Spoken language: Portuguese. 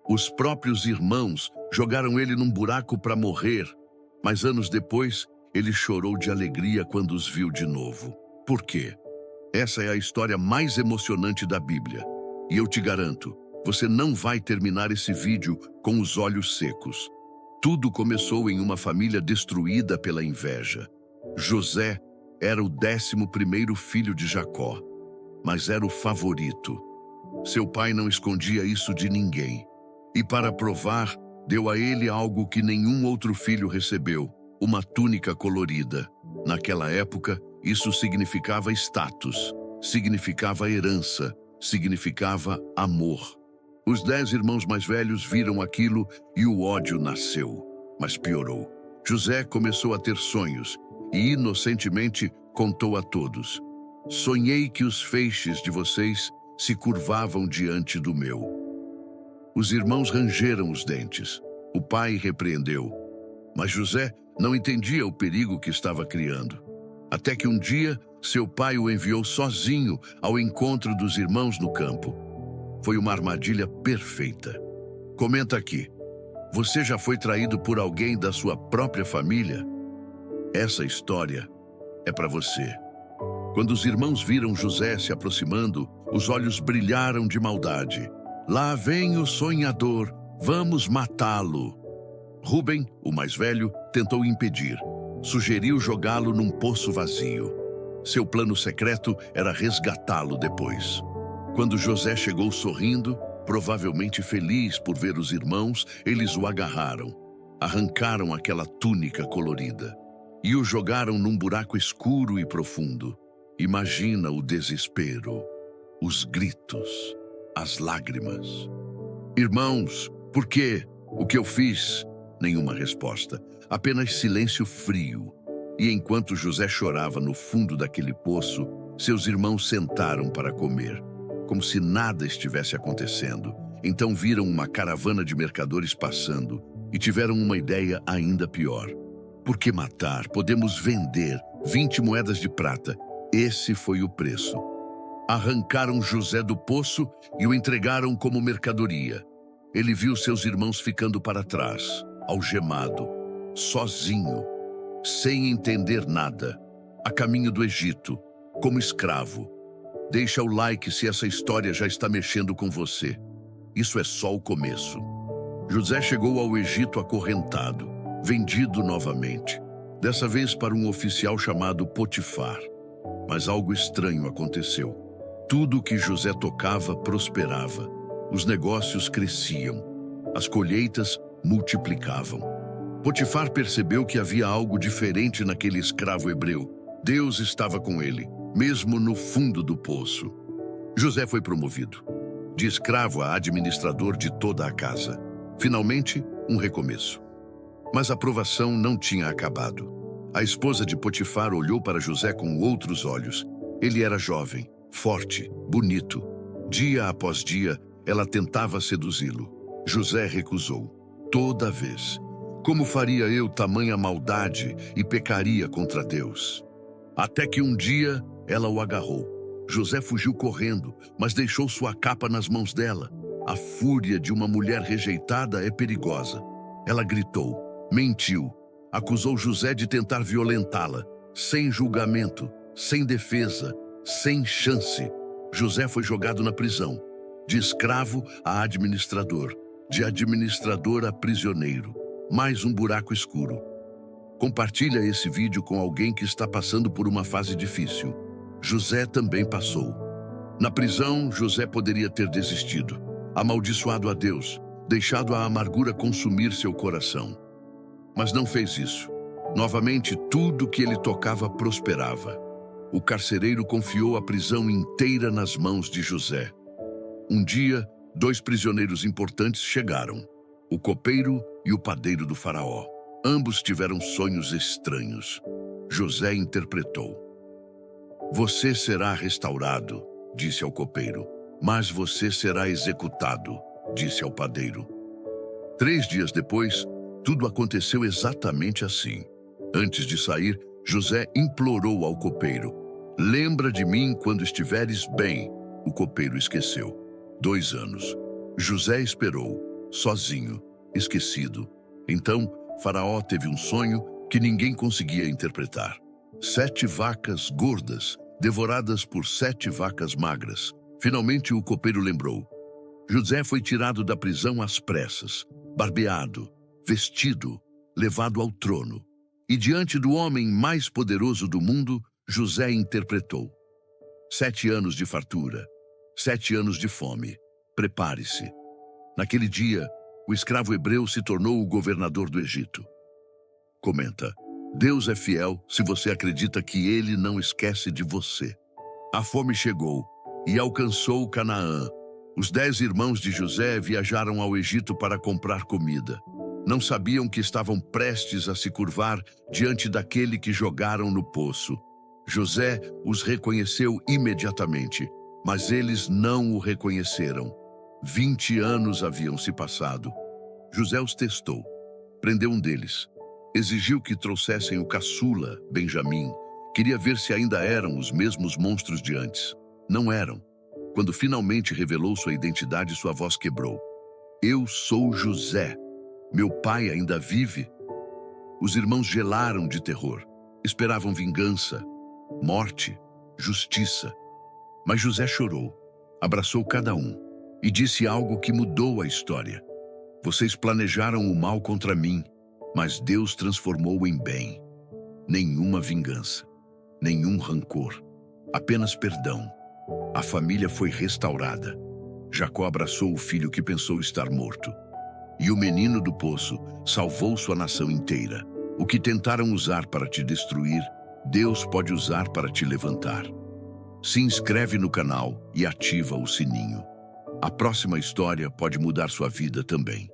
Os próprios irmãos jogaram ele num buraco para morrer, mas anos depois, ele chorou de alegria quando os viu de novo. Por quê? Essa é a história mais emocionante da Bíblia. E eu te garanto, você não vai terminar esse vídeo com os olhos secos. Tudo começou em uma família destruída pela inveja. José era o 11º filho de Jacó, mas era o favorito. Seu pai não escondia isso de ninguém. E para provar, deu a ele algo que nenhum outro filho recebeu, uma túnica colorida. Naquela época, isso significava status, significava herança, significava amor. Os 10 irmãos mais velhos viram aquilo e o ódio nasceu, mas piorou. José começou a ter sonhos e inocentemente contou a todos: sonhei que os feixes de vocês se curvavam diante do meu. Os irmãos rangeram os dentes. O pai repreendeu, mas José não entendia o perigo que estava criando. Até que um dia, seu pai o enviou sozinho ao encontro dos irmãos no campo. Foi uma armadilha perfeita. Comenta aqui: você já foi traído por alguém da sua própria família? Essa história é para você. Quando os irmãos viram José se aproximando, os olhos brilharam de maldade. Lá vem o sonhador, vamos matá-lo. Rúben, o mais velho, tentou impedir. Sugeriu jogá-lo num poço vazio. Seu plano secreto era resgatá-lo depois. Quando José chegou sorrindo, provavelmente feliz por ver os irmãos, eles o agarraram, arrancaram aquela túnica colorida e o jogaram num buraco escuro e profundo. Imagina o desespero, os gritos, as lágrimas. Irmãos, por quê? O que eu fiz? Nenhuma resposta, apenas silêncio frio. E enquanto José chorava no fundo daquele poço, seus irmãos sentaram para comer, como se nada estivesse acontecendo. Então viram uma caravana de mercadores passando e tiveram uma ideia ainda pior. Por que matar? Podemos vender 20 moedas de prata. Esse foi o preço. Arrancaram José do poço e o entregaram como mercadoria. Ele viu seus irmãos ficando para trás, algemado, sozinho, sem entender nada, a caminho do Egito, como escravo. Deixa o like se essa história já está mexendo com você. Isso é só o começo. José chegou ao Egito acorrentado, vendido novamente, dessa vez para um oficial chamado Potifar. Mas algo estranho aconteceu. Tudo que José tocava prosperava. Os negócios cresciam. As colheitas multiplicavam. Potifar percebeu que havia algo diferente naquele escravo hebreu. Deus estava com ele, mesmo no fundo do poço. José foi promovido, de escravo a administrador de toda a casa. Finalmente, um recomeço. Mas a provação não tinha acabado. A esposa de Potifar olhou para José com outros olhos. Ele era jovem, forte, bonito. Dia após dia, ela tentava seduzi-lo. José recusou, toda vez. Como faria eu tamanha maldade e pecaria contra Deus? Até que um dia, ela o agarrou. José fugiu correndo, mas deixou sua capa nas mãos dela. A fúria de uma mulher rejeitada é perigosa. Ela gritou, mentiu, acusou José de tentar violentá-la, sem julgamento, sem defesa, sem chance. José foi jogado na prisão, de escravo a administrador, de administrador a prisioneiro. Mais um buraco escuro. Compartilha esse vídeo com alguém que está passando por uma fase difícil. José também passou. Na prisão, José poderia ter desistido, amaldiçoado a Deus, deixado a amargura consumir seu coração. Mas não fez isso. Novamente, tudo que ele tocava prosperava. O carcereiro confiou a prisão inteira nas mãos de José. Um dia, 2 prisioneiros importantes chegaram, o copeiro e o padeiro do faraó. Ambos tiveram sonhos estranhos. José interpretou. Você será restaurado, disse ao copeiro, mas você será executado, disse ao padeiro. 3 dias depois, tudo aconteceu exatamente assim. Antes de sair, José implorou ao copeiro. Lembra de mim quando estiveres bem. O copeiro esqueceu. 2 anos. José esperou. sozinho, esquecido. Então, Faraó teve um sonho que ninguém conseguia interpretar. 7 vacas gordas, devoradas por 7 vacas magras. Finalmente o copeiro lembrou. José foi tirado da prisão às pressas, barbeado, vestido, levado ao trono. E diante do homem mais poderoso do mundo, José interpretou. 7 anos de fartura, 7 anos de fome. Prepare-se. Naquele dia, o escravo hebreu se tornou o governador do Egito. Comenta: Deus é fiel se você acredita que Ele não esquece de você. A fome chegou e alcançou Canaã. Os 10 irmãos de José viajaram ao Egito para comprar comida. Não sabiam que estavam prestes a se curvar diante daquele que jogaram no poço. José os reconheceu imediatamente, mas eles não o reconheceram. 20 anos haviam se passado. José os testou. Prendeu um deles. Exigiu que trouxessem o caçula, Benjamim. Queria ver se ainda eram os mesmos monstros de antes. Não eram. Quando finalmente revelou sua identidade, sua voz quebrou. Eu sou José. Meu pai ainda vive? Os irmãos gelaram de terror. Esperavam vingança, morte, justiça. Mas José chorou, abraçou cada um e disse algo que mudou a história. Vocês planejaram o mal contra mim, mas Deus transformou em bem. Nenhuma vingança, nenhum rancor, apenas perdão. A família foi restaurada. Jacó abraçou o filho que pensou estar morto. E o menino do poço salvou sua nação inteira. O que tentaram usar para te destruir, Deus pode usar para te levantar. Se inscreve no canal e ativa o sininho. A próxima história pode mudar sua vida também.